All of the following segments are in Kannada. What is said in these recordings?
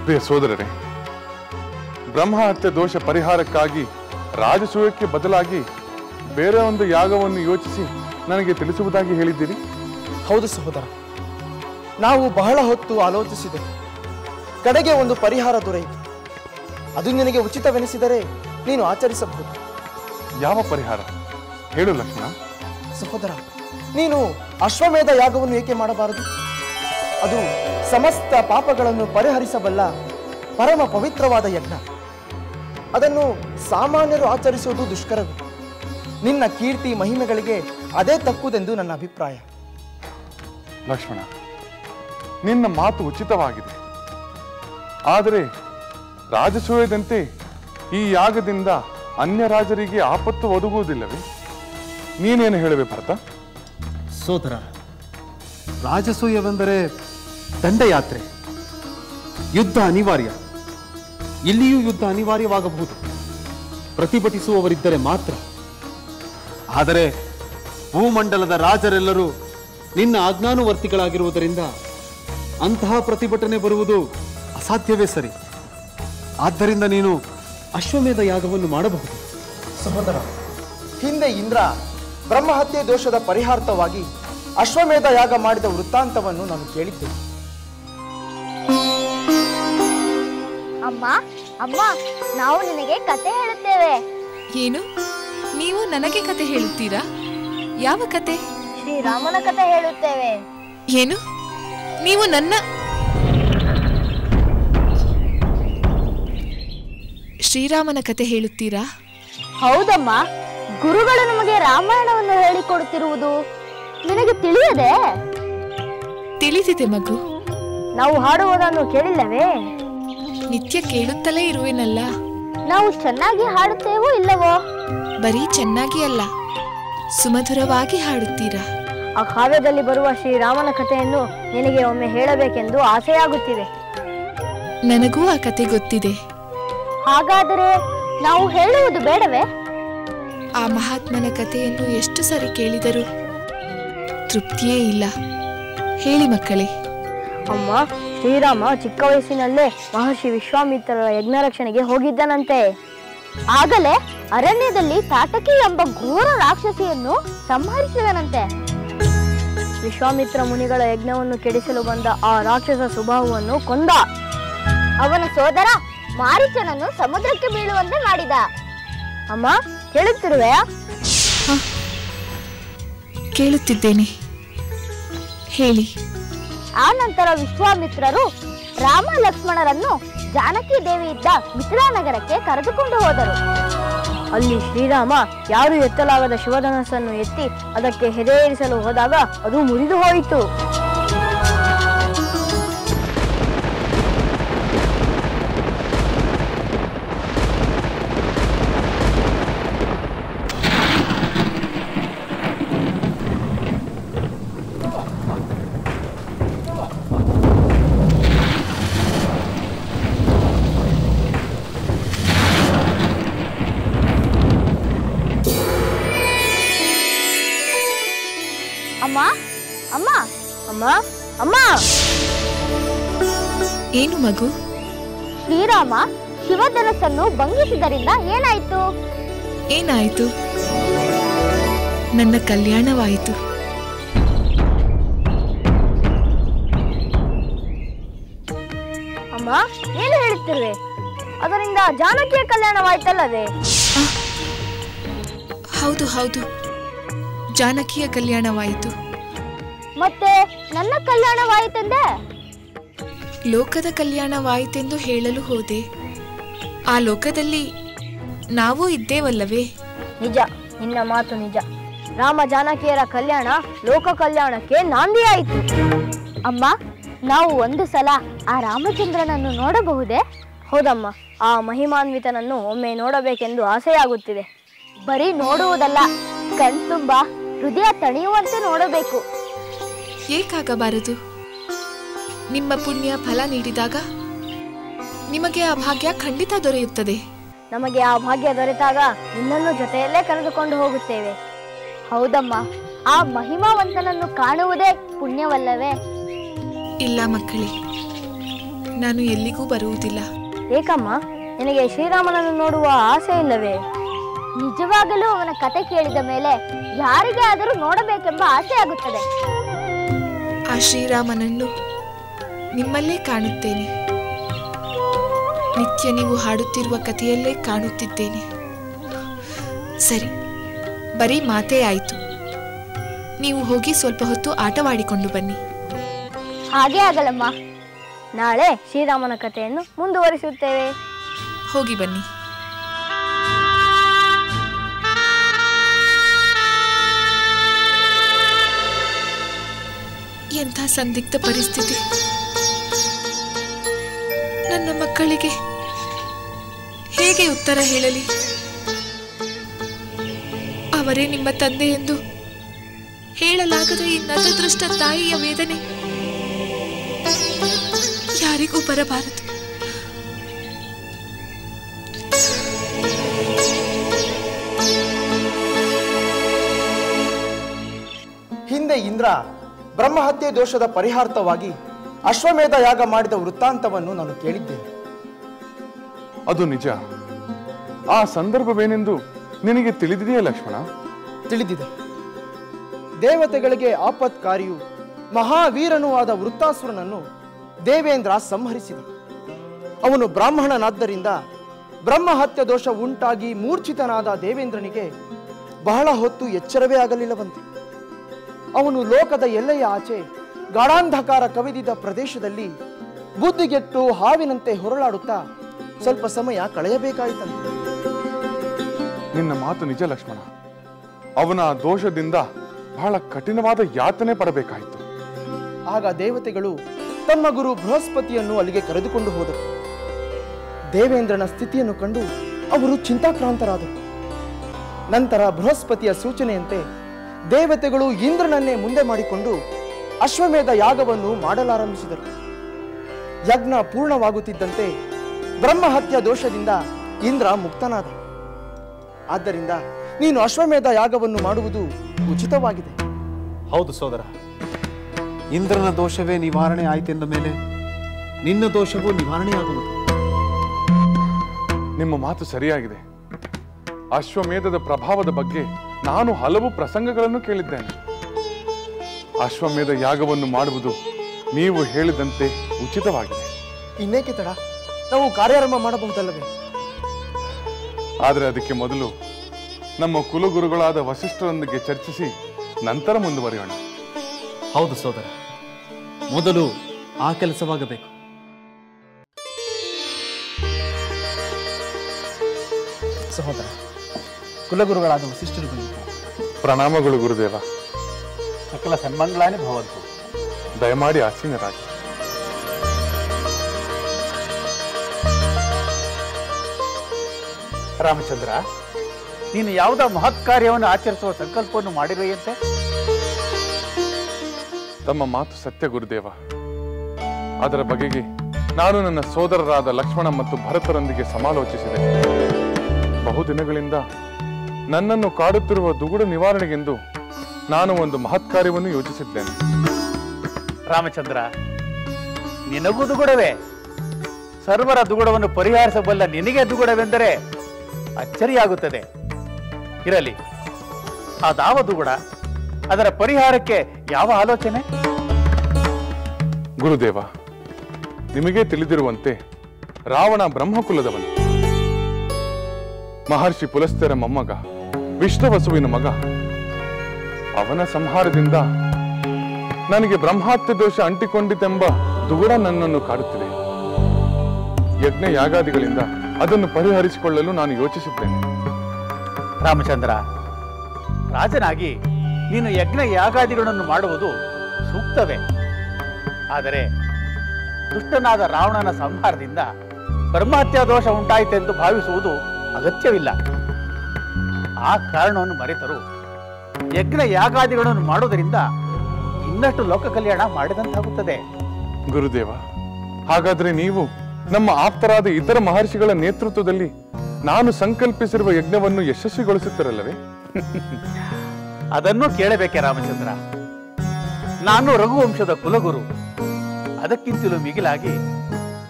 ಪ್ರಿಯ ಸೋದರರೇ, ಬ್ರಹ್ಮ ಹತ್ಯೆ ದೋಷ ಪರಿಹಾರಕ್ಕಾಗಿ ರಾಜಸೂಯಕ್ಕೆ ಬದಲಾಗಿ ಬೇರೆ ಒಂದು ಯಾಗವನ್ನು ಯೋಚಿಸಿ ನನಗೆ ತಿಳಿಸುವುದಾಗಿ ಹೇಳಿದ್ದೀರಿ. ಹೌದು ಸಹೋದರ, ನಾವು ಬಹಳ ಹೊತ್ತು ಆಲೋಚಿಸಿದೆ. ಕಡೆಗೆ ಒಂದು ಪರಿಹಾರ ದೊರೆಯಿತು. ಅದು ನಿನಗೆ ಉಚಿತವೆನಿಸಿದರೆ ನೀನು ಆಚರಿಸಬಹುದು. ಯಾವ ಪರಿಹಾರ ಹೇಳು ಲಕ್ಷ್ಮಣ. ಸಹೋದರ, ನೀನು ಅಶ್ವಮೇಧ ಯಾಗವನ್ನು ಏಕೆ ಮಾಡಬಾರದು? ಅದು ಸಮಸ್ತ ಪಾಪಗಳನ್ನು ಪರಿಹರಿಸಬಲ್ಲ ಪರಮ ಪವಿತ್ರವಾದ ಯಜ್ಞ. ಅದನ್ನು ಸಾಮಾನ್ಯರು ಆಚರಿಸುವುದು ದುಷ್ಕರವೇ. ನಿನ್ನ ಕೀರ್ತಿ ಮಹಿಮೆಗಳಿಗೆ ಅದೇ ತಕ್ಕುದೆಂದು ನನ್ನ ಅಭಿಪ್ರಾಯ. ಲಕ್ಷ್ಮಣ, ನಿನ್ನ ಮಾತು ಉಚಿತವಾಗಿದೆ. ಆದರೆ ರಾಜಸೂಯದಂತೆ ಈ ಯಾಗದಿಂದ ಅನ್ಯ ರಾಜರಿಗೆ ಆಪತ್ತು ಒದಗುವುದಿಲ್ಲವೇ? ನೀನೇನು ಹೇಳುವೆ ಭರತ? ಸೋದರ, ರಾಜಸೂಯವೆಂದರೆ ದಂಡಯಾತ್ರೆ, ಯುದ್ಧ ಅನಿವಾರ್ಯ. ಇಲ್ಲಿಯೂ ಯುದ್ಧ ಅನಿವಾರ್ಯವಾಗಬಹುದು, ಪ್ರತಿಭಟಿಸುವವರಿದ್ದರೆ ಮಾತ್ರ. ಆದರೆ ಭೂಮಂಡಲದ ರಾಜರೆಲ್ಲರೂ ನಿನ್ನ ಆಜ್ಞಾನುವರ್ತಿಗಳಾಗಿರುವುದರಿಂದ ಅಂತಹ ಪ್ರತಿಭಟನೆ ಬರುವುದು ಅಸಾಧ್ಯವೇ ಸರಿ. ಆದ್ದರಿಂದ ನೀನು ಅಶ್ವಮೇಧ ಯಾಗವನ್ನು ಮಾಡಬಹುದು. ಸಹೋದರ, ಹಿಂದೆ ಇಂದ್ರ ಬ್ರಹ್ಮಹತ್ಯೆ ದೋಷದ ಪರಿಹಾರ್ಥವಾಗಿ ಅಶ್ವಮೇಧ ಯಾಗ ಮಾಡಿದ ವೃತ್ತಾಂತವನ್ನು ನಾನು ಕೇಳಿದ್ದೇನೆ. ಅಮ್ಮ ಅಮ್ಮ, ನಾವು ನಿನಗೆ ಕತೆ ಹೇಳುತ್ತೇವೆ. ಏನು? ನೀವು ನನಗೆ ಕತೆ ಹೇಳುತ್ತೀರಾ? ಯಾವ ಕತೆ? ಶ್ರೀರಾಮನ ಕತೆ ಹೇಳುತ್ತೇವೆ. ಏನು? ನೀವು ನನ್ನ ಶ್ರೀರಾಮನ ಕತೆ ಹೇಳುತ್ತೀರಾ? ಹೌದಮ್ಮ, ಗುರುಗಳು ನಮಗೆ ರಾಮಾಯಣವನ್ನು ಹೇಳಿಕೊಡುತ್ತಿರುವುದು ನಿನಗೆ ತಿಳಿಯದೆ? ತಿಳಿದಿದೆ ಮಗು. ನಾವು ಹಾಡುವುದನ್ನು ಕೇಳಿಲ್ಲವೇ? ನಿತ್ಯ ಕೇಳುತ್ತಲೇ ಇರುವೆನಲ್ಲ. ನಾವು ಚೆನ್ನಾಗಿ ಹಾಡುತ್ತೇವೋ ಇಲ್ಲವೋ? ಬರೀ ಚೆನ್ನಾಗಿ ಅಲ್ಲ, ಸುಮಧುರವಾಗಿ ಹಾಡುತ್ತೀರಾ. ಆ ಕಾವ್ಯದಲ್ಲಿ ಬರುವ ಶ್ರೀರಾಮನ ಕಥೆಯನ್ನು ನಿನಗೆ ಒಮ್ಮೆ ಹೇಳಬೇಕೆಂದು ಆಸೆಯಾಗುತ್ತಿದೆ. ನನಗೂ ಆ ಕತೆ ಗೊತ್ತಿದೆ. ಹಾಗಾದರೆ ನಾವು ಹೇಳುವುದು ಬೇಡವೇ? ಆ ಮಹಾತ್ಮನ ಕಥೆಯನ್ನು ಎಷ್ಟು ಸರಿ ಕೇಳಿದರೂ ತೃಪ್ತಿಯೇ ಇಲ್ಲ. ಹೇಳಿ ಮಕ್ಕಳೇ. ಅಮ್ಮ, ಶ್ರೀರಾಮ ಚಿಕ್ಕ ವಯಸ್ಸಿನಲ್ಲೇ ಮಹರ್ಷಿ ವಿಶ್ವಾಮಿತ್ರರ ಯಜ್ಞ ರಕ್ಷಣೆಗೆ ಹೋಗಿದ್ದನಂತೆ. ಆಗಲೇ ಅರಣ್ಯದಲ್ಲಿ ತಾಟಕಿ ಎಂಬ ಘೋರ ರಾಕ್ಷಸಿಯನ್ನು ಸಂಹರಿಸಿದನಂತೆ. ವಿಶ್ವಾಮಿತ್ರ ಮುನಿಗಳ ಯಜ್ಞವನ್ನು ಕೆಡಿಸಲು ಬಂದ ಆ ರಾಕ್ಷಸ ಸ್ವಭಾವವನ್ನು ಕೊಂದ. ಅವನ ಸೋದರ ಮಾರೀಚನನ್ನು ಸಮುದ್ರಕ್ಕೆ ಬೀಳುವಂತೆ ಮಾಡಿದ. ಅಮ್ಮ, ಕೇಳುತ್ತಿರುವೆಯಾ? ಕೇಳುತ್ತಿದ್ದೇನೆ, ಹೇಳಿ. ಆ ನಂತರ ವಿಶ್ವಾಮಿತ್ರರು ರಾಮ ಲಕ್ಷ್ಮಣರನ್ನು ಜಾನಕಿ ದೇವಿ ಇದ್ದ ಮಿಥಿಲಾ ನಗರಕ್ಕೆ ಕರೆದುಕೊಂಡು ಹೋದರು. ಅಲ್ಲಿ ಶ್ರೀರಾಮ ಯಾರು ಎತ್ತಲಾಗದ ಶಿವಧನಸ್ಸನ್ನು ಎತ್ತಿ ಅದಕ್ಕೆ ಹೆದೆಯೇರಿಸಲು ಹೋದಾಗ ಅದು ಮುರಿದು ಹೋಯಿತು. ಅಮ್ಮ ಅಮ್ಮ ಅಮ್ಮ ಅಮ್ಮ, ಏನು ಮಗು? ಶ್ರೀರಾಮ ಶಿವಧನಸ್ಸನ್ನು ಭಂಗಿಸಿದರಿಂದ ಏನಾಯಿತು? ಏನಾಯಿತು? ನನ್ನ ಕಲ್ಯಾಣವಾಯಿತು. ಅಮ್ಮ, ಏನು ಹೇಳುತ್ತಿರುವೆ? ಅದರಿಂದ ಜಾನಕಿಯ ಕಲ್ಯಾಣವಾಯ್ತಲ್ಲವೇ? ಹೌದು ಹೌದು, ಜಾನಕಿಯ ಕಲ್ಯಾಣವಾಯಿತು. ಮತ್ತೆ ನನ್ನ ಕಲ್ಯಾಣವಾಯಿತೆಂದೆ? ಲೋಕದ ಕಲ್ಯಾಣವಾಯಿತೆಂದು ಹೇಳಲು ಹೋದೆ. ಆ ಲೋಕದಲ್ಲಿ ನಾವೂ ಇದ್ದೇವಲ್ಲವೇ? ನಿಜ, ನಿನ್ನ ಮಾತು ನಿಜ. ರಾಮ ಜಾನಕಿಯರ ಕಲ್ಯಾಣ ಲೋಕ ಕಲ್ಯಾಣಕ್ಕೆ ನಾಂದಿಯಾಯಿತು. ಅಮ್ಮ, ನಾವು ಒಂದು ಸಲ ಆ ರಾಮಚಂದ್ರನನ್ನು ನೋಡಬಹುದೇ? ಹೌದಮ್ಮ, ಆ ಮಹಿಮಾನ್ವಿತನನ್ನು ಒಮ್ಮೆ ನೋಡಬೇಕೆಂದು ಆಸೆಯಾಗುತ್ತಿದೆ. ಬರೀ ನೋಡುವುದಲ್ಲ, ಕಣ್ತುಂಬ ಹೃದಯ ತಣಿಯುವಂತೆ ನೋಡಬೇಕು. ಏಕಾಗಬಾರದು? ನಿಮ್ಮ ಪುಣ್ಯ ಫಲ ನೀಡಿದಾಗ ನಿಮಗೆ ಆ ಭಾಗ್ಯ ಖಂಡಿತ ದೊರೆಯುತ್ತದೆ. ನಮಗೆ ಆ ಭಾಗ್ಯ ದೊರೆತಾಗ ನಿನ್ನನ್ನು ಜೊತೆಯಲ್ಲೇ ಕರೆದುಕೊಂಡು ಹೋಗುತ್ತೇವೆ. ಹೌದಮ್ಮ, ಆ ಮಹಿಮಾವಂತನನ್ನು ಕಾಣುವುದೇ ಪುಣ್ಯವಲ್ಲವೇ? ಇಲ್ಲ ಮಕ್ಕಳೇ, ನಾನು ಎಲ್ಲಿಗೂ ಬರುವುದಿಲ್ಲ. ಏಕಮ್ಮ, ನಿನಗೆ ಶ್ರೀರಾಮನನ್ನು ನೋಡುವ ಆಸೆ ಇಲ್ಲವೇ? ನಿಜವಾಗಲೂ ಅವನ ಕತೆ ಕೇಳಿದ ಮೇಲೆ ಯಾರಿಗೆ ಆದರೂ ನೋಡಬೇಕೆಂಬ ಆಸೆ ಆಗುತ್ತದೆ. ಆ ಶ್ರೀರಾಮನನ್ನು ನಿಮ್ಮಲ್ಲೇ ಕಾಣುತ್ತೇನೆ. ನಿತ್ಯ ನೀವು ಹಾಡುತ್ತಿರುವ ಕಥೆಯಲ್ಲೇ ಕಾಣುತ್ತಿದ್ದೇನೆ. ಸರಿ, ಬರೀ ಮಾತೇ ಆಯಿತು. ನೀವು ಹೋಗಿ ಸ್ವಲ್ಪ ಹೊತ್ತು ಆಟವಾಡಿಕೊಂಡು ಬನ್ನಿ. ಹಾಗೇ ಆಗಲಮ್ಮ. ನಾಳೆ ಶ್ರೀರಾಮನ ಕಥೆಯನ್ನು ಮುಂದುವರಿಸುತ್ತೇವೆ. ಹೋಗಿ ಬನ್ನಿ. ಎಂಥ ಸಂದಿಗ್ಧ ಪರಿಸ್ಥಿತಿ. ನನ್ನ ಮಕ್ಕಳಿಗೆ ಹೇಗೆ ಉತ್ತರ ಹೇಳಲಿ? ಅವರೇ ನಿಮ್ಮ ತಂದೆ ಎಂದು ಹೇಳಲಾಗದ ಈ ನತದೃಷ್ಟ ತಾಯಿಯ ವೇದನೆ ಯಾರಿಗೂ ಬರಬಾರದು. ಹಿಂದೆ ಇಂದ್ರ ಬ್ರಹ್ಮಹತ್ಯೆ ದೋಷದ ಪರಿಹಾರ್ಥವಾಗಿ ಅಶ್ವಮೇಧ ಯಾಗ ಮಾಡಿದ ವೃತ್ತಾಂತವನ್ನು ನಾನು ಕೇಳಿದ್ದೇನೆ. ಅದು ನಿಜ. ಆ ಸಂದರ್ಭವೇನೆಂದು ನಿನಗೆ ತಿಳಿದಿದೆಯೇ ಲಕ್ಷ್ಮಣ? ತಿಳಿದಿದೆ. ದೇವತೆಗಳಿಗೆ ಆಪತ್ಕಾರಿಯು ಮಹಾವೀರನೂ ಆದ ವೃತ್ತಾಸುರನನ್ನು ದೇವೇಂದ್ರ ಸಂಹರಿಸಿದ. ಅವನು ಬ್ರಾಹ್ಮಣನಾದ್ದರಿಂದ ಬ್ರಹ್ಮಹತ್ಯೆ ದೋಷ ಉಂಟಾಗಿ ಮೂರ್ಛಿತನಾದ ದೇವೇಂದ್ರನಿಗೆ ಬಹಳ ಹೊತ್ತು ಎಚ್ಚರವೇ ಆಗಲಿಲ್ಲವಂತೆ. ಅವನು ಲೋಕದ ಎಲ್ಲೆಯ ಆಚೆ ಗಾಢಾಂಧಕಾರ ಕವಿದಿದ್ದ ಪ್ರದೇಶದಲ್ಲಿ ಬುದ್ಧಿಗೆಟ್ಟು ಹಾವಿನಂತೆ ಹೊರಳಾಡುತ್ತಾ ಸ್ವಲ್ಪ ಸಮಯ ಕಳೆಯಬೇಕಾಯಿತಂತೆ. ನಿನ್ನ ಮಾತು ನಿಜ ಲಕ್ಷ್ಮಣ. ಅವನ ದೋಷದಿಂದ ಬಹಳ ಕಠಿಣವಾದ ಯಾತನೆ ಪಡಬೇಕಾಯಿತು. ಆಗ ದೇವತೆಗಳು ತಮ್ಮ ಗುರು ಬೃಹಸ್ಪತಿಯನ್ನು ಅಲ್ಲಿಗೆ ಕರೆದುಕೊಂಡು ಹೋದರು. ದೇವೇಂದ್ರನ ಸ್ಥಿತಿಯನ್ನು ಕಂಡು ಅವರು ಚಿಂತಾಕ್ರಾಂತರಾದರು. ನಂತರ ಬೃಹಸ್ಪತಿಯ ಸೂಚನೆಯಂತೆ ದೇವತೆಗಳು ಇಂದ್ರನನ್ನೇ ಮುಂದೆ ಮಾಡಿಕೊಂಡು ಅಶ್ವಮೇಧ ಯಾಗವನ್ನು ಮಾಡಲಾರಂಭಿಸಿದರು. ಯಜ್ಞ ಪೂರ್ಣವಾಗುತ್ತಿದ್ದಂತೆ ಬ್ರಹ್ಮಹತ್ಯ ದೋಷದಿಂದ ಇಂದ್ರ ಮುಕ್ತನಾದ. ಆದ್ದರಿಂದ ನೀನು ಅಶ್ವಮೇಧ ಯಾಗವನ್ನು ಮಾಡುವುದು ಉಚಿತವಾಗಿದೆ. ಹೌದು ಸೋದರ, ಇಂದ್ರನ ದೋಷವೇ ನಿವಾರಣೆ ಆಯ್ತೆಂದ ಮೇಲೆ ನಿನ್ನ ದೋಷವೂ ನಿವಾರಣೆಯಾಗುವುದು. ನಿಮ್ಮ ಮಾತು ಸರಿಯಾಗಿದೆ. ಅಶ್ವಮೇಧದ ಪ್ರಭಾವದ ಬಗ್ಗೆ ನಾನು ಹಲವು ಪ್ರಸಂಗಗಳನ್ನು ಕೇಳಿದ್ದೇನೆ. ಅಶ್ವಮೇಧ ಯಾಗವನ್ನು ಮಾಡುವುದು ನೀವು ಹೇಳಿದಂತೆ ಉಚಿತವಾಗಿದೆ. ಇನ್ನೇಕೆ ತಡ? ನಾವು ಕಾರ್ಯಾರಂಭ ಮಾಡಬಹುದಲ್ಲವೇ? ಆದರೆ ಅದಕ್ಕೆ ಮೊದಲು ನಮ್ಮ ಕುಲಗುರುಗಳಾದ ವಸಿಷ್ಠರೊಂದಿಗೆ ಚರ್ಚಿಸಿ ನಂತರ ಮುಂದುವರಿಯೋಣ. ಹೌದು ಸೋದರ, ಮೊದಲು ಆ ಕೆಲಸವಾಗಬೇಕು. ಸಹೋದರ, ಕುಲಗುರುಗಳಾದ ವಸಿಷ್ಠರು ಬಂದಿದ್ದಾರೆ. ಪ್ರಣಾಮಗಳು ಗುರುದೇವ. ಸಕಲ ಸನ್ಮಂಗಳಾನಿ ಭವಂತು. ದಯಮಾಡಿ ಆಸೀನರಾಗಿ. ರಾಮಚಂದ್ರ, ನೀನು ಯಾವುದೋ ಮಹತ್ ಕಾರ್ಯವನ್ನು ಆಚರಿಸುವ ಸಂಕಲ್ಪವನ್ನು ಮಾಡಿರುವೆಯಂತೆ? ತಮ್ಮ ಮಾತು ಸತ್ಯ ಗುರುದೇವ. ಅದರ ಬಗೆಗೆ ನಾನು ನನ್ನ ಸೋದರರಾದ ಲಕ್ಷ್ಮಣ ಮತ್ತು ಭರತರೊಂದಿಗೆ ಸಮಾಲೋಚಿಸಿದೆ. ಬಹುದಿನಗಳಿಂದ ನನ್ನನ್ನು ಕಾಡುತ್ತಿರುವ ದುಗುಡ ನಿವಾರಣೆಗೆಂದು ನಾನು ಒಂದು ಮಹತ್ ಕಾರ್ಯವನ್ನು ಯೋಚಿಸಿದ್ದೇನೆ. ರಾಮಚಂದ್ರ, ನಿನಗೂ ದುಗುಡವೇ? ಸರ್ವರ ದುಗುಡವನ್ನು ಪರಿಹರಿಸಬಲ್ಲ ನಿನಗೆ ದುಗುಡವೆಂದರೆ ಅಚ್ಚರಿಯಾಗುತ್ತದೆ. ಇರಲಿ, ಅದಾವ ದುಗುಡ? ಅದರ ಪರಿಹಾರಕ್ಕೆ ಯಾವ ಆಲೋಚನೆ? ಗುರುದೇವ, ನಿಮಗೆ ತಿಳಿದಿರುವಂತೆ ರಾವಣ ಬ್ರಹ್ಮಕುಲದವನು. ಮಹರ್ಷಿ ಪುಲಸ್ತ್ಯರ ಮೊಮ್ಮಗ, ವಿಷ್ಣುವಸುವಿನ ಮಗ. ಅವನ ಸಂಹಾರದಿಂದ ನನಗೆ ಬ್ರಹ್ಮಹತ್ಯೆ ದೋಷ ಅಂಟಿಕೊಂಡಿತೆಂಬ ದುಗುಡ ನನ್ನನ್ನು ಕಾಡುತ್ತಿದೆ. ಯಜ್ಞ ಯಾಗಾದಿಗಳಿಂದ ಅದನ್ನು ಪರಿಹರಿಸಿಕೊಳ್ಳಲು ನಾನು ಯೋಚಿಸಿದ್ದೇನೆ. ರಾಮಚಂದ್ರ, ರಾಜನಾಗಿ ನೀನು ಯಜ್ಞ ಯಾಗಾದಿಗಳನ್ನು ಮಾಡುವುದು ಸೂಕ್ತವೇ. ಆದರೆ ದುಷ್ಟನಾದ ರಾವಣನ ಸಂಹಾರದಿಂದ ಬ್ರಹ್ಮಹತ್ಯಾ ದೋಷ ಉಂಟಾಯಿತೆಂದು ಭಾವಿಸುವುದು ಅಗತ್ಯವಿಲ್ಲ. ಆ ಕಾರಣವನ್ನು ಮರೆತರು ಯಜ್ಞ ಯಾಗಾದಿಗಳನ್ನು ಮಾಡುವುದರಿಂದ ಇನ್ನಷ್ಟು ಲೋಕ ಕಲ್ಯಾಣ ಮಾಡಿದಂತಾಗುತ್ತದೆ. ಗುರುದೇವ, ಹಾಗಾದ್ರೆ ನೀವು ನಮ್ಮ ಆಪ್ತರಾದ ಇತರ ಮಹರ್ಷಿಗಳ ನೇತೃತ್ವದಲ್ಲಿ ನಾನು ಸಂಕಲ್ಪಿಸಿರುವ ಯಜ್ಞವನ್ನು ಯಶಸ್ವಿಗೊಳಿಸುತ್ತಿರಲ್ಲವೇ? ಅದನ್ನು ಕೇಳಬೇಕೆ ರಾಮಚಂದ್ರ? ನಾನು ರಘುವಂಶದ ಕುಲಗುರು. ಅದಕ್ಕಿಂತಲೂ ಮಿಗಿಲಾಗಿ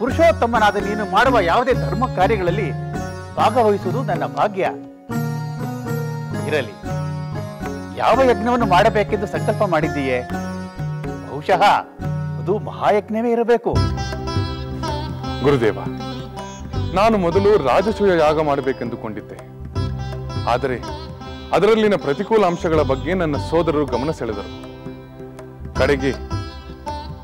ಪುರುಷೋತ್ತಮನಾದ ನೀನು ಮಾಡುವ ಯಾವುದೇ ಧರ್ಮ ಕಾರ್ಯಗಳಲ್ಲಿ ಭಾಗವಹಿಸುವುದು ನನ್ನ ಭಾಗ್ಯ. ಇರಲಿ, ಯಾವ ಯಜ್ಞವನ್ನು ಮಾಡಬೇಕೆಂದು ಸಂಕಲ್ಪ ಮಾಡಿದ್ದೀಯೇ? ಬಹುಶಃ ಅದು ಮಹಾಯಜ್ಞವೇ ಇರಬೇಕು. ಗುರುದೇವ, ನಾನು ಮೊದಲು ರಾಜಸೂಯ ಯಾಗ ಮಾಡಬೇಕೆಂದುಕೊಂಡಿದ್ದೆ. ಆದರೆ ಅದರಲ್ಲಿನ ಪ್ರತಿಕೂಲ ಅಂಶಗಳ ಬಗ್ಗೆ ನನ್ನ ಸೋದರರು ಗಮನ ಸೆಳೆದರು. ಕಡೆಗೆ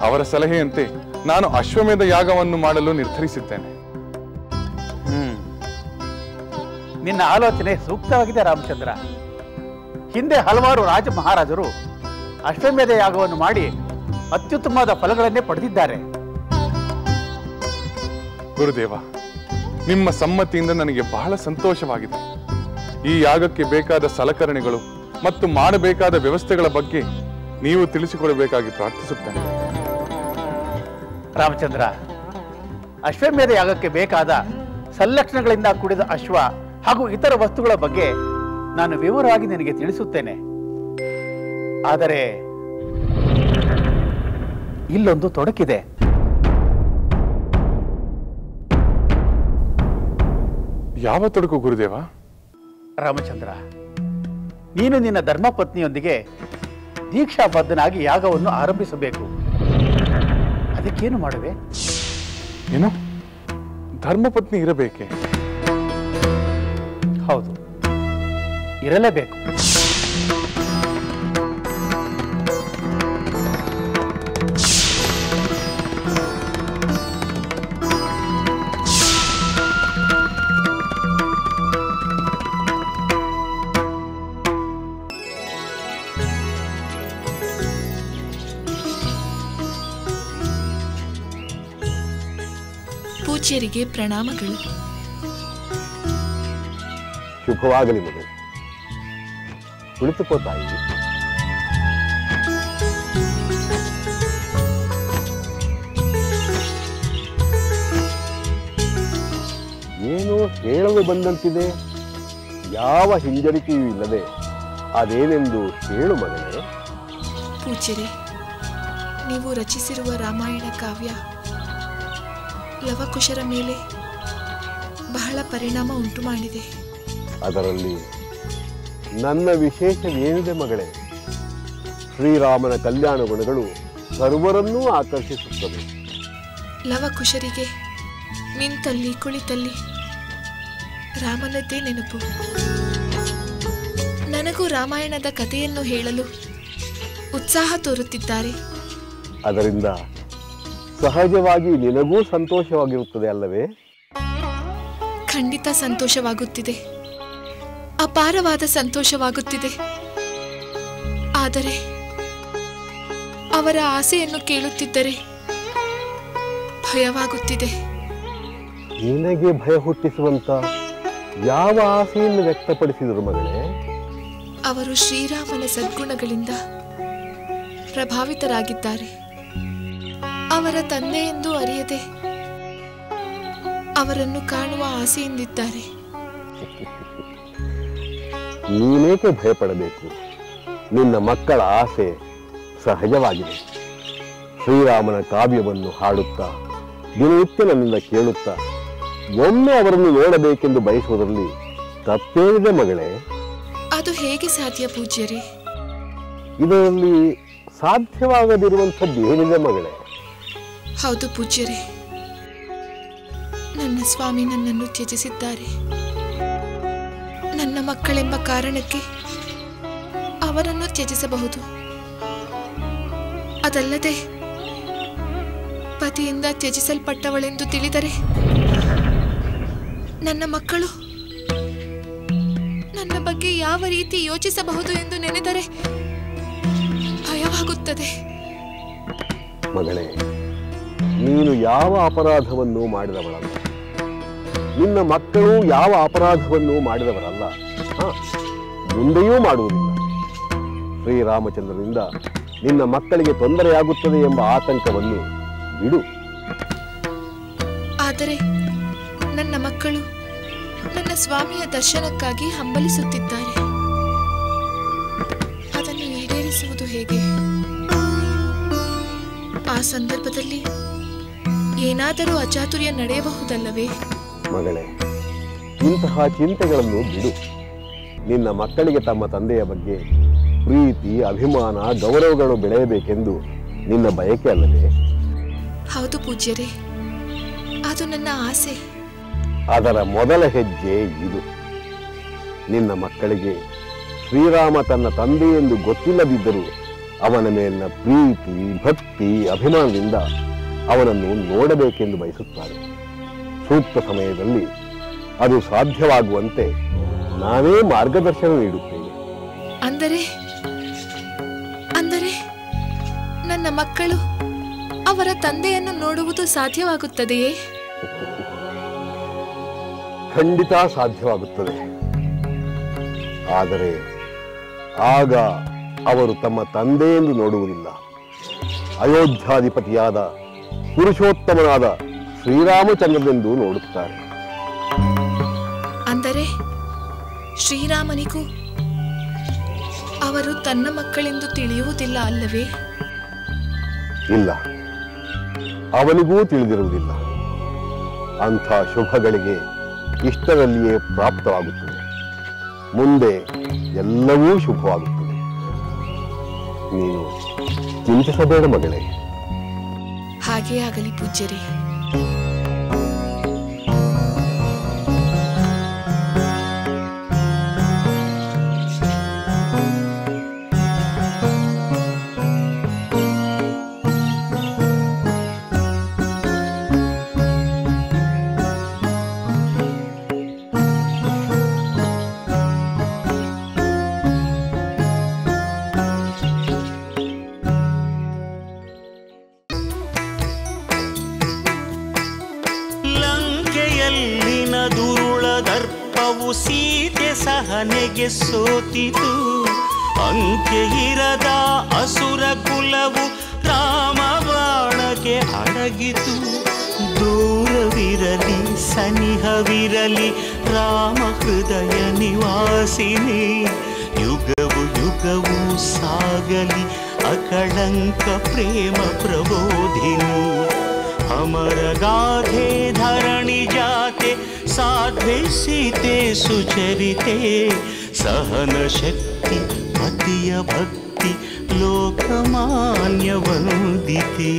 ಅವರ ಸಲಹೆಯಂತೆ ನಾನು ಅಶ್ವಮೇಧ ಯಾಗವನ್ನು ಮಾಡಲು ನಿರ್ಧರಿಸಿದ್ದೇನೆ. ನಿನ್ನ ಆಲೋಚನೆ ಸೂಕ್ತವಾಗಿದೆ ರಾಮಚಂದ್ರ. ಹಿಂದೆ ಹಲವಾರು ರಾಜ ಮಹಾರಾಜರು ಅಶ್ವಮೇಧ ಯಾಗವನ್ನು ಮಾಡಿ ಅತ್ಯುತ್ತಮವಾದ ಫಲಗಳನ್ನೇ ಪಡೆದಿದ್ದಾರೆ. ಗುರುದೇವ, ನಿಮ್ಮ ಸಮ್ಮತಿಯಿಂದ ನನಗೆ ಬಹಳ ಸಂತೋಷವಾಗಿದೆ. ಈ ಯಾಗಕ್ಕೆ ಬೇಕಾದ ಸಲಕರಣೆಗಳು ಮತ್ತು ಮಾಡಬೇಕಾದ ವ್ಯವಸ್ಥೆಗಳ ಬಗ್ಗೆ ನೀವು ತಿಳಿಸಿಕೊಡಬೇಕಾಗಿ ಪ್ರಾರ್ಥಿಸುತ್ತೇನೆ. ರಾಮಚಂದ್ರ, ಅಶ್ವಮೇಧ ಯಾಗಕ್ಕೆ ಬೇಕಾದ ಸಲ್ಲಕ್ಷಣಗಳಿಂದ ಕೂಡಿದ ಅಶ್ವ ಹಾಗೂ ಇತರ ವಸ್ತುಗಳ ಬಗ್ಗೆ ನಾನು ವಿವರವಾಗಿ ನಿನಗೆ ತಿಳಿಸುತ್ತೇನೆ. ಆದರೆ ಇಲ್ಲೊಂದು ತೊಡಕಿದೆ. ಯಾವ ತೊಡಕು ಗುರುದೇವ? ರಾಮಚಂದ್ರ, ನೀನು ನಿನ್ನ ಧರ್ಮಪತ್ನಿಯೊಂದಿಗೆ ದೀಕ್ಷಾಬದ್ಧನಾಗಿ ಯಾಗವನ್ನು ಆರಂಭಿಸಬೇಕು. ಅದಕ್ಕೇನು ಮಾಡುವೆ? ಏನು, ಧರ್ಮಪತ್ನಿ ಇರಬೇಕೆ? ಹೌದು, ಇರಲೇಬೇಕು. ಪೂಜ್ಯರಿಗೆ ಪ್ರಣಾಮಗಳು. ಶುಭವಾಗಲಿ ಮಗಳು. ಕುಳಿತುಕೋ ತಾಯಿ. ಏನೋ ಹೇಳಲು ಬಂದಂತಿದೆ. ಯಾವ ಹಿಂಜರಿಕೆಯೂ ಇಲ್ಲದೆ ಅದೇನೆಂದು ಹೇಳು ಮಗಳೇ. ಪೂಜ್ಯರೇ, ನೀವು ರಚಿಸಿರುವ ರಾಮಾಯಣ ಕಾವ್ಯ ಲವಕುಶರ ಮೇಲೆ ಬಹಳ ಪರಿಣಾಮ ಉಂಟು ಮಾಡಿದೆ. ಅದರಲ್ಲಿ ನನ್ನ ವಿಶೇಷವೇನಿದೆ ಮಗಳೇ? ಶ್ರೀರಾಮನ ಕಲ್ಯಾಣ ಗುಣಗಳು ಸರ್ವರನ್ನೂ ಆಕರ್ಷಿಸುತ್ತವೆ. ಲವಕುಶರಿಗೆ ನಿಂತಲ್ಲಿ ಕುಳಿತಲ್ಲಿ ರಾಮನದ್ದೇ ನೆನಪು. ನನಗೂ ರಾಮಾಯಣದ ಕಥೆಯನ್ನು ಹೇಳಲು ಉತ್ಸಾಹ ತೋರುತ್ತಿದ್ದಾರೆ. ಅದರಿಂದ ಸಹಜವಾಗಿ ನಿನಗೂ ಸಂತೋಷವಾಗಿರುತ್ತದೆ ಅಲ್ಲವೇ? ಖಂಡಿತ ಸಂತೋಷವಾಗುತ್ತಿದೆ, ಅಪಾರವಾದ ಸಂತೋಷವಾಗುತ್ತಿದೆ. ಆದರೆ ಅವರ ಆಸೆಯನ್ನು ಕೇಳುತ್ತಿದ್ದರೆ ಭಯವಾಗುತ್ತಿದೆ. ನಿನಗೆ ಭಯ ಹುಟ್ಟಿಸುವಂತ ಯಾವ ಆಸೆಯನ್ನು ವ್ಯಕ್ತಪಡಿಸಿದರು ಮಗಳೇ? ಅವರು ಶ್ರೀರಾಮನ ಸದ್ಗುಣಗಳಿಂದ ಪ್ರಭಾವಿತರಾಗಿದ್ದಾರೆ. ಅವರ ತಂದೆ ಎಂದು ಅರಿಯದೆ ಅವರನ್ನು ಕಾಣುವ ಆಸೆಯಿಂದಿದ್ದಾರೆ. ನೀನೇಕೆ ಭಯಪಡಬೇಕು? ನಿನ್ನ ಮಕ್ಕಳ ಆಸೆ ಸಹಜವಾಗಿದೆ. ಶ್ರೀರಾಮನ ಕಾವ್ಯವನ್ನು ಹಾಡುತ್ತಾ ದಿನನಿತ್ಯ ನನ್ನಿಂದ ಕೇಳುತ್ತಾ ಒಮ್ಮೆ ಅವರನ್ನು ನೋಡಬೇಕೆಂದು ಬಯಸುವುದರಲ್ಲಿ ತಪ್ಪೇನಿದೆ ಮಗಳೇ? ಅದು ಹೇಗೆ ಸಾಧ್ಯ ಪೂಜ್ಯರೇ? ಇದರಲ್ಲಿ ಸಾಧ್ಯವಾಗದಿರುವಂಥದ್ದು ಏನಿದೆ ಮಗಳೇ? ಹೌದು ಪೂಜ್ಯರೇ, ನನ್ನ ಸ್ವಾಮಿ ನನ್ನನ್ನು ತ್ಯಜಿಸಿದ್ದಾರೆ. ನನ್ನ ಮಕ್ಕಳೆಂಬ ಕಾರಣಕ್ಕೆ ಅವರನ್ನು ತ್ಯಜಿಸಬಹುದು. ಅದಲ್ಲದೆ ಪತಿಯಿಂದ ತ್ಯಜಿಸಲ್ಪಟ್ಟವಳೆಂದು ತಿಳಿದರೆ ನನ್ನ ಮಕ್ಕಳು ನನ್ನ ಬಗ್ಗೆ ಯಾವ ರೀತಿ ಯೋಚಿಸಬಹುದು ಎಂದು ನೆನೆದರೆ ಭಯವಾಗುತ್ತದೆ. ಮಗಳೇ, ನೀನು ಯಾವ ಅಪರಾಧವನ್ನು ಮಾಡಿದವಳಲ್ಲ. ನಿನ್ನ ಮಕ್ಕಳು ಯಾವ ಅಪರಾಧವನ್ನು ಮಾಡಿದವರಲ್ಲ. ಮುಂದೆಯೂ ಮಾಡುವುದಿಲ್ಲ. ಶ್ರೀರಾಮಚಂದ್ರನಿಂದ ನಿನ್ನ ಮಕ್ಕಳಿಗೆ ತೊಂದರೆಯಾಗುತ್ತದೆ ಎಂಬ ಆತಂಕವನ್ನು ಬಿಡು. ಆದರೆ ನನ್ನ ಮಕ್ಕಳು ನನ್ನ ಸ್ವಾಮಿಯ ದರ್ಶನಕ್ಕಾಗಿ ಹಂಬಲಿಸುತ್ತಿದ್ದಾರೆ. ಅದನ್ನು ಈಡೇರಿಸುವುದು ಹೇಗೆ? ಆ ಸಂದರ್ಭದಲ್ಲಿ ಏನಾದರೂ ಅಚಾತುರ್ಯ ನಡೆಯಬಹುದಲ್ಲವೇ? ಮಗಳೇ, ಇಂತಹ ಚಿಂತೆಗಳನ್ನು ಬಿಡು. ನಿನ್ನ ಮಕ್ಕಳಿಗೆ ತಮ್ಮ ತಂದೆಯ ಬಗ್ಗೆ ಪ್ರೀತಿ, ಅಭಿಮಾನ, ಗೌರವಗಳು ಬೆಳೆಯಬೇಕೆಂದು ನಿನ್ನ ಬಯಕೆ ಅಲ್ಲವೇ? ಹೌದು ಪೂಜ್ಯರೇ, ಅದು ನನ್ನ ಆಸೆ. ಅದರ ಮೊದಲ ಹೆಜ್ಜೆ ಇದು. ನಿನ್ನ ಮಕ್ಕಳಿಗೆ ಶ್ರೀರಾಮ ತನ್ನ ತಂದೆ ಎಂದು ಗೊತ್ತಿಲ್ಲದಿದ್ದರೂ ಅವನ ಮೇಲಿನ ಪ್ರೀತಿ, ಭಕ್ತಿ, ಅಭಿಮಾನದಿಂದ ಅವನನ್ನು ನೋಡಬೇಕೆಂದು ಬಯಸುತ್ತಾರೆ. ಸೂಕ್ತ ಸಮಯದಲ್ಲಿ ಅದು ಸಾಧ್ಯವಾಗುವಂತೆ ನಾವೇ ಮಾರ್ಗದರ್ಶನ ನೀಡುತ್ತೇವೆ. ಅಂದರೆ ನನ್ನ ಮಕ್ಕಳು ಅವರ ತಂದೆಯನ್ನು ನೋಡುವುದು ಸಾಧ್ಯವಾಗುತ್ತದೆಯೇ? ಖಂಡಿತ ಸಾಧ್ಯವಾಗುತ್ತದೆ. ಆದರೆ ಆಗ ಅವರು ತಮ್ಮ ತಂದೆ ಎಂದು ನೋಡುವುದಿಲ್ಲ, ಅಯೋಧ್ಯಾಧಿಪತಿಯಾದ ಪುರುಷೋತ್ತಮನಾದ ಶ್ರೀರಾಮಚಂದ್ರನೆಂದು ನೋಡುತ್ತಾರೆ. ಅಂದರೆ ಶ್ರೀರಾಮನಿಗೂ ಅವರು ತನ್ನ ಮಕ್ಕಳೆಂದು ತಿಳಿಯುವುದಿಲ್ಲ ಅಲ್ಲವೇ? ಇಲ್ಲ, ಅವನಿಗೂ ತಿಳಿದಿರುವುದಿಲ್ಲ. ಅಂಥ ಶುಭಗಳಿಗೆ ಇಷ್ಟರಲ್ಲಿಯೇ ಪ್ರಾಪ್ತವಾಗುತ್ತದೆ. ಮುಂದೆ ಎಲ್ಲವೂ ಶುಭವಾಗುತ್ತದೆ. ನೀನು ಚಿಂತಿಸಬೇಡ ಮಗಳೇ. ಹಾಗೇ ಆಗಲಿ ಪೂಜ್ಯರೇ. ಸೀತೆ ಸಹನೆಗೆ ಸೋತಿತು, ಅಂಕೆ ಇರದ ಅಸುರ ಕುಲವು ರಾಮ ಬಾಣಕ್ಕೆ ಅಡಗಿತು. ದೂರವಿರಲಿ ಸನಿಹವಿರಲಿ ರಾಮ ಹೃದಯ ನಿವಾಸಿನಿ, ಯುಗವು ಯುಗವು ಸಾಗಲಿ ಅಕಳಂಕ ಪ್ರೇಮ ಪ್ರಬೋಧಿನಿ. ಅಮರ ಗಾಧೆ ಧರಣಿ ಜಾತೆ ಸಾಧ್ವೆ ಸೀತೆ ಸುಚರಿತೆ, ಸಹನ ಶಕ್ತಿ ಪತಿಯ ಭಕ್ತಿ ಲೋಕಮಾನ್ಯ ವಂದಿತೆ.